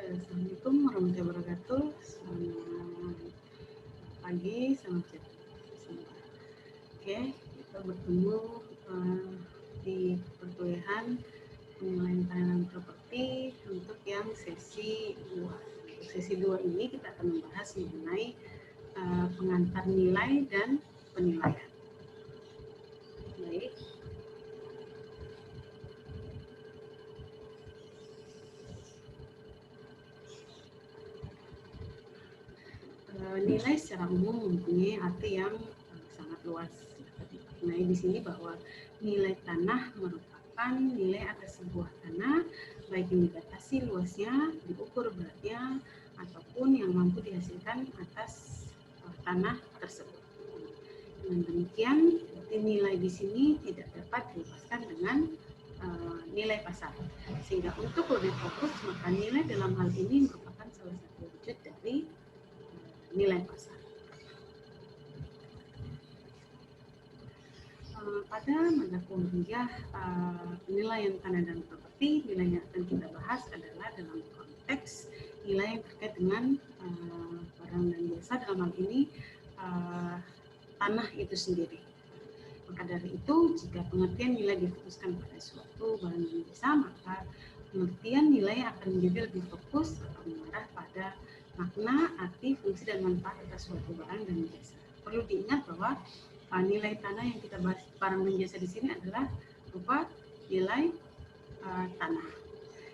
Assalamualaikum warahmatullahi wabarakatuh. Selamat pagi, selamat semua. Oke, kita bertemu di perkuliahan penilaian pelayanan properti untuk yang sesi 2. Untuk sesi 2 ini kita akan membahas mengenai pengantar nilai dan penilaian. Baik. Nilai secara umum mempunyai arti yang sangat luas. Nah, di sini bahwa nilai tanah merupakan nilai atas sebuah tanah, baik yang dibatasi luasnya, diukur beratnya, ataupun yang mampu dihasilkan atas tanah tersebut. Dengan demikian, nilai di sini tidak dapat dilepaskan dengan nilai pasar. Sehingga untuk lebih fokus, maka nilai dalam hal ini merupakan salah satu wujud dari nilai pasar. Pada mata kuliah penilaian tanah dan properti, nilai yang akan kita bahas adalah dalam konteks nilai yang terkait dengan barang dan jasa, dalam hal ini tanah itu sendiri. Maka dari itu, jika pengertian nilai difokuskan pada suatu barang dan jasa, maka pengertian nilai akan menjadi lebih fokus atau mengarah pada makna, arti, fungsi, dan manfaat atas suatu barang dan jasa. Perlu diingat bahwa nilai tanah yang kita bahas barang dan jasa di sini adalah berupa nilai tanah.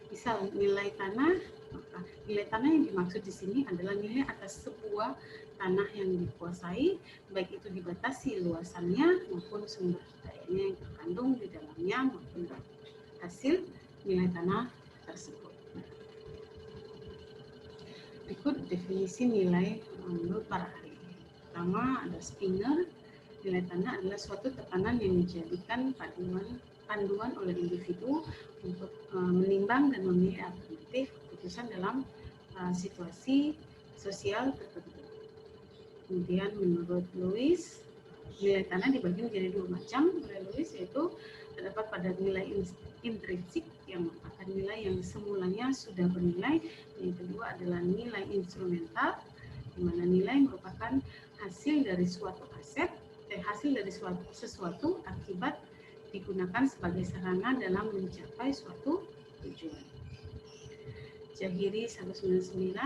Misal nilai tanah, maka nilai tanah yang dimaksud di sini adalah nilai atas sebuah tanah yang dikuasai, baik itu dibatasi luasannya maupun sumber dayanya yang terkandung di dalamnya maupun hasil nilai tanah tersebut. Berikut definisi nilai menurut para ahli. Pertama ada Springer. Nilai tanah adalah suatu tekanan yang dijadikan panduan oleh individu untuk menimbang dan memilih alternatif keputusan dalam situasi sosial tertentu. Kemudian menurut Lewis, nilai tanah dibagi menjadi dua macam oleh Lewis, yaitu terdapat pada nilai intrinsik yang merupakan nilai yang semulanya sudah bernilai. Yang kedua adalah nilai instrumental, di mana nilai merupakan hasil dari suatu aset, hasil dari sesuatu akibat digunakan sebagai sarana dalam mencapai suatu tujuan. Jahiri 199,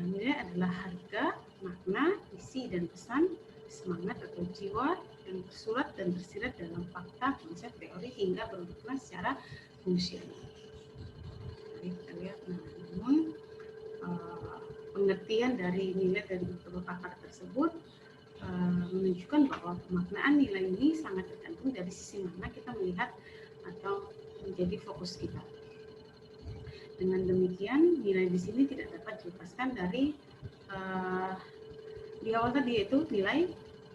nilai adalah harga, makna, isi dan pesan, semangat atau jiwa yang tersurat dan tersirat dalam fakta, konsep, teori hingga bermakna secara fungsional. Kita lihat, namun pengertian dari nilai dari beberapa pakar tersebut menunjukkan bahwa pemaknaan nilai ini sangat tergantung dari sisi mana kita melihat atau menjadi fokus kita. Dengan demikian, nilai di sini tidak dapat dilepaskan dari di awal tadi, yaitu nilai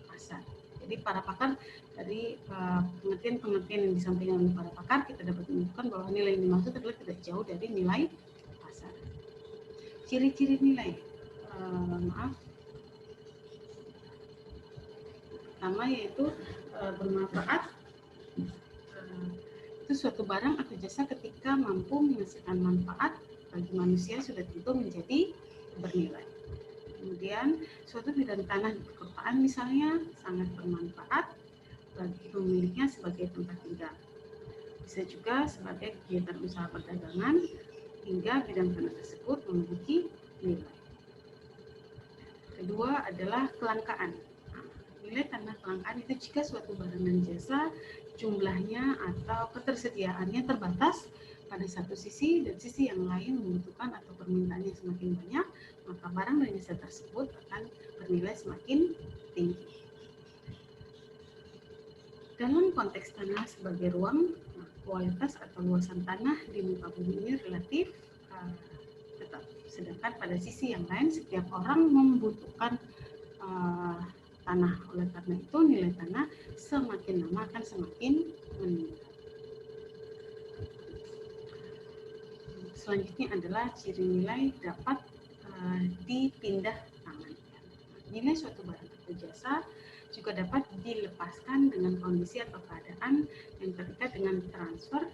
pasar. Jadi para pakar dari pengertian-pengertian yang disampaikan oleh para pakar, kita dapat menunjukkan bahwa nilai yang dimaksud adalah tidak jauh dari nilai pasar. Ciri-ciri nilai, pertama yaitu bermanfaat. Itu suatu barang atau jasa ketika mampu menghasilkan manfaat bagi manusia sudah tentu menjadi bernilai. Kemudian suatu bidang tanah di perkotaan misalnya sangat bermanfaat bagi pemiliknya sebagai tempat tinggal. Bisa juga sebagai kegiatan usaha perdagangan hingga bidang tanah tersebut memiliki nilai. Kedua adalah kelangkaan. Nilai tanah kelangkaan itu jika suatu barang dan jasa jumlahnya atau ketersediaannya terbatas pada satu sisi dan sisi yang lain membutuhkan atau permintaannya semakin banyak, maka barang dan jasa tersebut akan bernilai semakin tinggi. Dalam konteks tanah sebagai ruang, kualitas atau luasan tanah di muka bumi ini relatif tetap. Sedangkan pada sisi yang lain, setiap orang membutuhkan tanah. Oleh karena itu, nilai tanah semakin lama akan semakin meningkat. Selanjutnya adalah ciri nilai dapat dipindah tangankan. Nilai suatu barang atau jasa juga dapat dilepaskan dengan kondisi atau keadaan yang terkait dengan transfer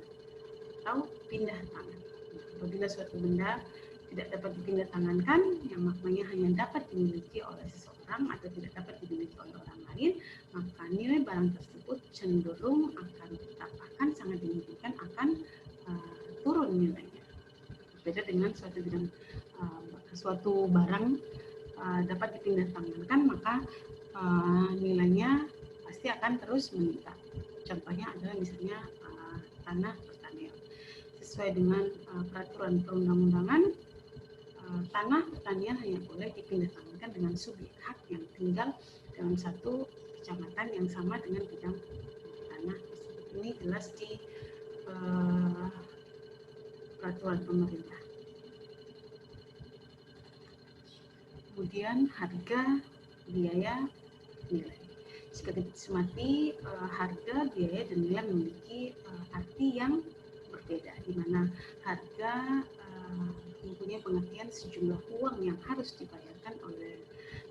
atau pindah tangan. Apabila suatu benda tidak dapat dipindah tangankan, yang maknanya hanya dapat dimiliki oleh seseorang atau tidak dapat dimiliki oleh orang lain, maka nilai barang tersebut cenderung akan tetap akan sangat dimungkinkan akan turun nilainya. Beda dengan suatu barang dapat dipindah tangankan, maka nilainya pasti akan terus meningkat. Contohnya adalah misalnya tanah pertanian. Sesuai dengan peraturan perundang-undangan, tanah pertanian hanya boleh dipindah tangankan dengan subjek hak yang tinggal dalam satu kecamatan yang sama dengan bidang tanah. Ini jelas di peraturan pemerintah. Kemudian harga, biaya, nilai. Jika dicermati, harga, biaya, dan nilai memiliki arti yang berbeda, di mana harga mempunyai pengertian sejumlah uang yang harus dibayarkan oleh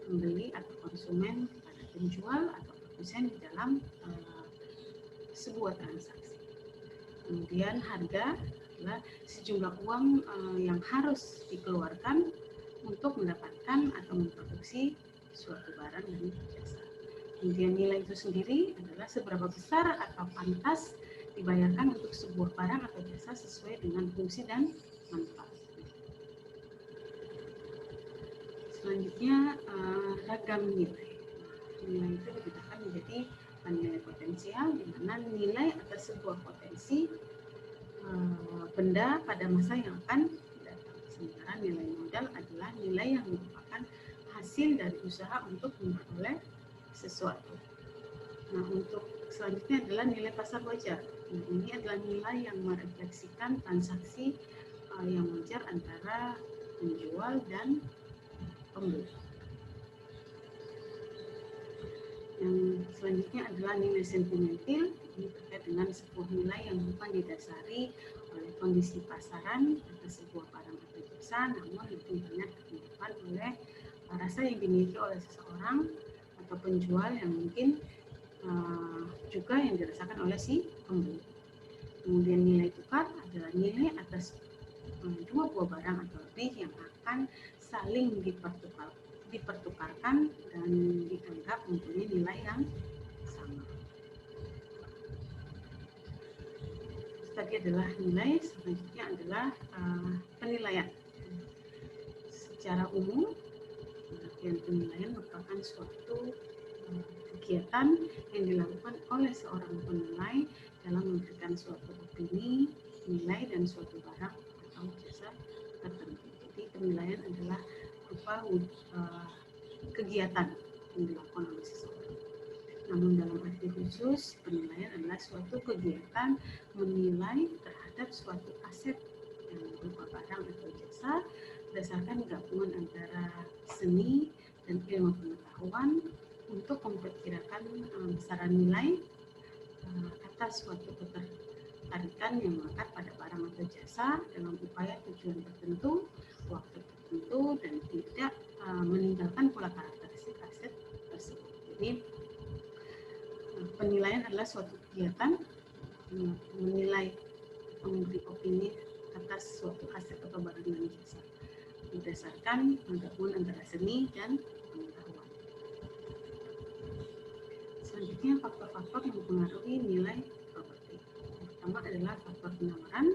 pembeli atau konsumen kepada penjual atau produsen di dalam sebuah transaksi. Kemudian harga adalah sejumlah uang yang harus dikeluarkan untuk mendapatkan atau memproduksi suatu barang dan jasa. Kemudian nilai itu sendiri adalah seberapa besar atau pantas dibayarkan untuk sebuah barang atau jasa sesuai dengan fungsi dan manfaat. Selanjutnya ragam nilai. Nilai itu dibedakan menjadi nilai potensial, di mana nilai atas sebuah potensi benda pada masa yang akan datang. Sementara nilai modal adalah nilai yang merupakan hasil dari usaha untuk memperoleh sesuatu. Nah, untuk selanjutnya adalah nilai pasar wajar. Nah, ini adalah nilai yang merefleksikan transaksi yang wajar antara penjual dan pembeli. Yang selanjutnya adalah nilai sentimental. Ini terkait dengan sebuah nilai yang bukan didasari oleh kondisi pasaran atau sebuah barang atau jasa, namun lebih banyak disebabkan oleh rasa yang dimiliki oleh seseorang atau penjual yang mungkin juga yang dirasakan oleh si pembeli. Kemudian nilai tukar adalah nilai atas dua buah barang atau lebih yang akan saling dipertukarkan dan dianggap mempunyai nilai yang sama. Tadi adalah nilai, selanjutnya adalah penilaian. Secara umum, penilaian merupakan suatu kegiatan yang dilakukan oleh seorang penilai dalam memberikan suatu opini, nilai, dan suatu barang atau jasa tertentu. Jadi penilaian adalah berupa kegiatan yang dilakukan oleh seseorang. Namun dalam arti khusus, penilaian adalah suatu kegiatan menilai terhadap suatu aset yang berupa barang atau jasa berdasarkan gabungan antara seni dan ilmu pengetahuan untuk memperkirakan besaran nilai atas suatu ketertarikan yang melekat pada barang atau jasa dalam upaya tujuan tertentu, waktu tertentu, dan tidak meninggalkan pula karakteristik aset tersebut. Jadi penilaian adalah suatu kegiatan menilai atau memberi opini atas suatu aset atau barang dan jasa berdasarkan penggabungan antara seni dan pengetahuan. Selanjutnya faktor-faktor yang mempengaruhi nilai properti. Yang pertama adalah faktor penawaran.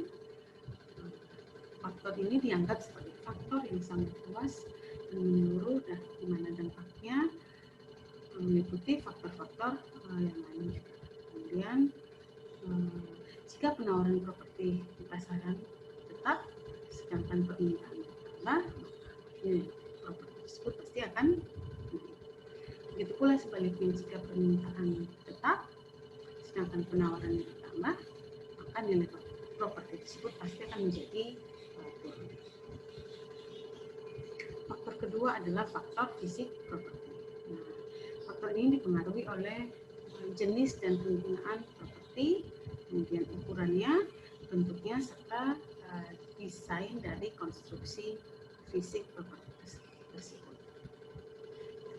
Faktor ini dianggap sebagai faktor yang sangat luas dan menyeluruh, di mana dampaknya meliputi faktor-faktor yang lain juga. Kemudian jika penawaran properti di pasaran tetap, sedangkan permintaan bertambah, maka properti tersebut pasti akan tinggi. Begitu pula sebaliknya, jika permintaan tetap, sedangkan penawaran bertambah, maka nilai properti tersebut pasti akan menjadi turun. Faktor kedua adalah faktor fisik properti. Nah, faktor ini dipengaruhi oleh jenis dan penggunaan properti, kemudian ukurannya, bentuknya, serta desain dari konstruksi fisik properti tersebut.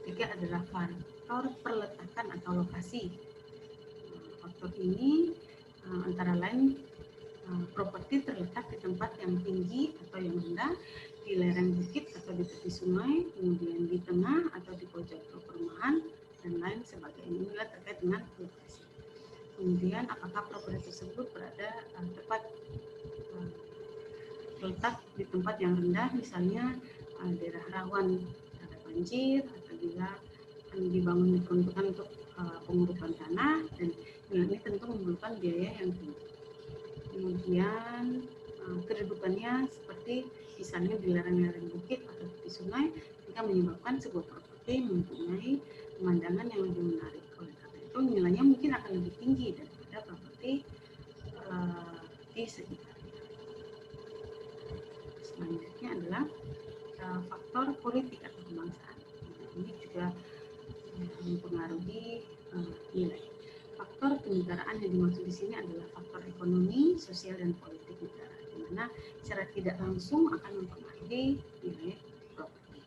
Ketiga adalah faktor perletakan atau lokasi. Faktor ini antara lain properti terletak di tempat yang tinggi atau yang rendah, di di lereng bukit atau di tepi sungai, kemudian di tengah atau di pojok perumahan, dan lain sebagainya. Inilah terkait dengan lokasi. Kemudian apakah properti tersebut berada tepat terletak di tempat yang rendah, misalnya daerah rawan terhadap banjir, atau bila dibangun diperuntukkan untuk pengurukan tanah, dan ini tentu memerlukan biaya yang tinggi. Kemudian kedudukannya seperti misalnya di lereng-lereng bukit atau di sungai, jika menyebabkan sebuah properti mempunyai pemandangan yang lebih menarik. Oleh karena itu nilainya mungkin akan lebih tinggi daripada properti di sekitarnya. Selanjutnya adalah faktor politik atau kebangsaan. Ini juga mempengaruhi nilai. Faktor kenegaraan yang dimaksud di sini adalah faktor ekonomi, sosial, dan politik negara, di mana secara tidak langsung akan mempengaruhi nilai properti.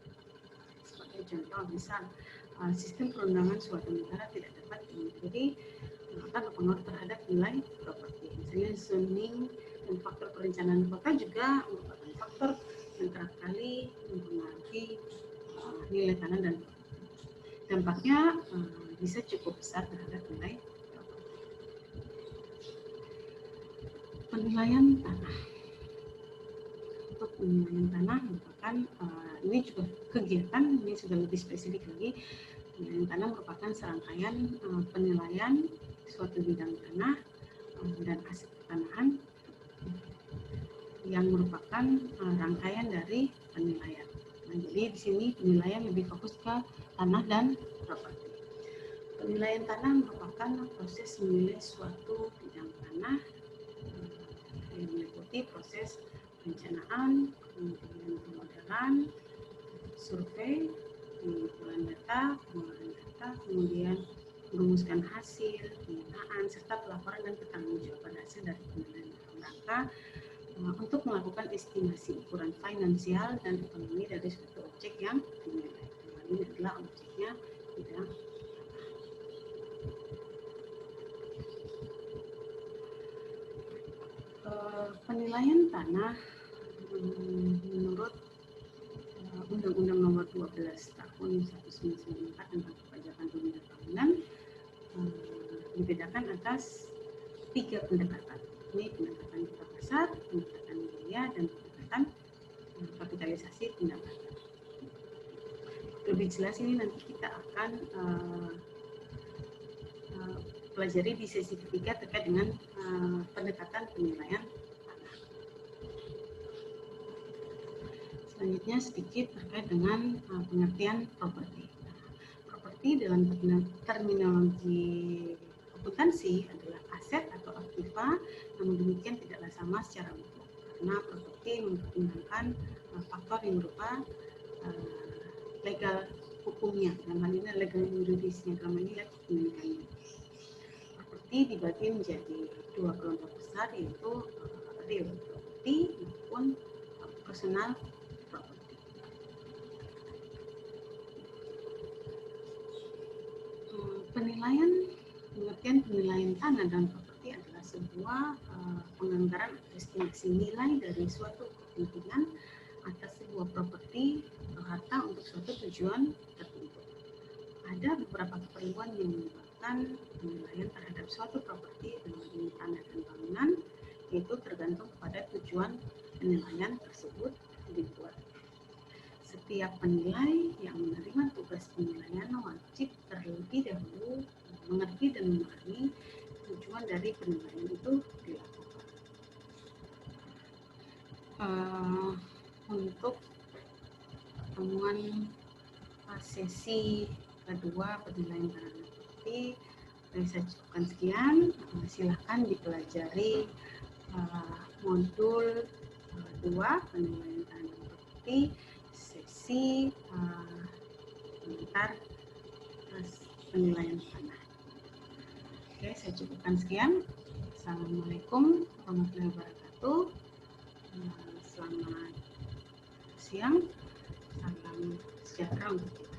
Sebagai contoh, misal sistem perundangan suatu negara tidak dapat dimungkiri akan berpengaruh terhadap nilai properti. Misalnya zoning dan faktor perencanaan kota juga merupakan faktor yang kerap kali mempengaruhi nilai tanah dan dampaknya bisa cukup besar terhadap nilai properti. Penilaian tanah. Untuk penilaian tanah merupakan ini juga kegiatan, ini sudah lebih spesifik lagi. Penilaian tanah merupakan serangkaian penilaian suatu bidang tanah dan aset pertanahan yang merupakan rangkaian dari penilaian. Nah, jadi di sini penilaian lebih fokus ke tanah dan properti. Penilaian tanah merupakan proses menilai suatu bidang tanah yang meliputi proses perencanaan, kemudian pemodelan, survei, pengumpulan data, pengolahan data, kemudian merumuskan hasil, penggunaan, serta pelaporan dan pertanggungjawaban hasil dari penilaian dalam rangka untuk melakukan estimasi ukuran finansial dan ekonomi dari suatu objek yang dinilai. Ini adalah objeknya bidang tanah. Penilaian tanah menurut Undang-Undang Nomor 12 Tahun 1994 tentang Perpajakan Bumi dan Bangunan dibedakan atas 3 pendekatan. Ini pendekatan kitab pasar, pendekatan biaya, dan pendekatan kapitalisasi pendapatan. Lebih jelas ini nanti kita akan pelajari di sesi ketiga terkait dengan pendekatan penilaian tanah. Selanjutnya sedikit terkait dengan pengertian properti. Properti dalam terminologi akuntansi adalah aset atau aktiva, namun demikian tidaklah sama secara mutlak karena properti mempertimbangkan faktor yang berupa legal hukumnya, dalam hal ini legal juridisnya, dalam hal ini kepemilikannya. Properti dibagi menjadi 2 kelompok besar, yaitu real property maupun personal property. Pengertian penilaian tanah dan properti adalah sebuah penganggaran atau estimasi nilai dari suatu kepentingan atas sebuah properti atau harta untuk suatu tujuan tertentu. Ada beberapa keperluan yang menyebabkan penilaian terhadap suatu properti dalam tanah dan bangunan, yaitu tergantung kepada tujuan penilaian tersebut dibuat. Setiap penilai yang menerima tugas penilaian wajib terlebih dahulu mengerti dan memahami tujuan dari penilaian itu dilakukan. Untuk pertemuan sesi kedua penilaian tanah dan properti saya cukupkan sekian. Silahkan dipelajari modul 2 penilaian tanah dan properti sesi komentar penilaian tanah. Oke, saya cukupkan sekian. Assalamualaikum warahmatullahi wabarakatuh. Selamat siang, salam sejahtera untuk kita.